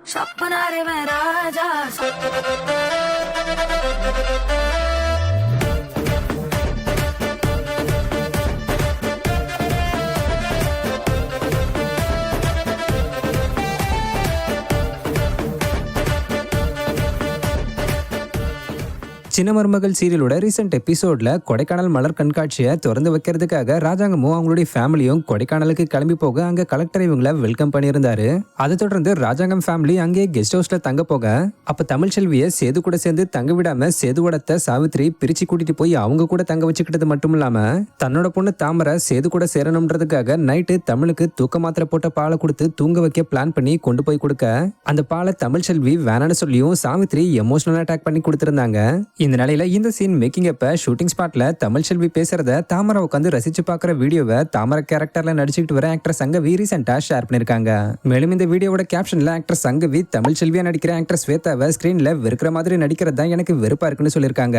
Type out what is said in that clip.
सपना रे मैं राजा சின்ன மருமகள் சீரியலோட ரீசெண்ட் எபிசோட்ல கொடைக்கானல் மலர் கண்காட்சியை திறந்து வைக்கிறதுக்காக ராஜாங்கமும் அவங்களுடைய ஃபேமிலியும் கொடைக்கானலுக்கு கிளம்பி போக அங்க கலெக்டர் இவங்களை வெல்கம் பண்ணியிருந்தாரு. அதை தொடர்ந்து ராஜாங்கம் ஃபேமிலி அங்கே கெஸ்ட் ஹவுஸ்ல தங்க போக அப்ப தமிழ்ச்செல்வியை சேது கூட சேர்ந்து தங்க விடாம சேதுவோடத்த சாவித்ரி பிரிச்சு கூட்டிட்டு போய் அவங்க கூட தங்க வச்சுக்கிட்டது மட்டும் இல்லாம தன்னோட பொண்ணு தாமரை சேது கூட சேரணும்ன்றதுக்காக நைட்டு தமிழுக்கு தூக்க மாத்திரை போட்ட பாலை கொடுத்து தூங்க வைக்க பிளான் பண்ணி கொண்டு போய் கொடுக்க அந்த பாலை தமிழ்ச்செல்வி வேணான்னு சொல்லியும் சாவித்ரி எமோஷனல் அட்டாக் பண்ணி கொடுத்திருந்தாங்க. இந்த நிலையில இந்த சீன் மேக்கிங் அப்ப ஷூட்டிங் ஸ்பாட்ல தமிழ்ச்செல்வி பேசுறத தாமரை உட்காந்து ரசிச்சு பாக்குற வீடியோவை தாமரை கேரக்டர்ல நடிச்சுக்கிட்டு வர ஆக்டர் சங்கவி ரீசெண்டா ஷேர் பண்ணிருக்காங்க. மேலும் இந்த வீடியோவோட கேப்ஷன்ல ஆக்டர் சங்கவி தமிழ்ச்செல்வியா நடிக்கிற ஆக்டர் ஸ்வேதாவை ஸ்கிரீன்ல வெறுக்கிற மாதிரி நடிக்கிறது தான் எனக்கு வெறுப்பா இருக்குன்னு சொல்லியிருக்காங்க.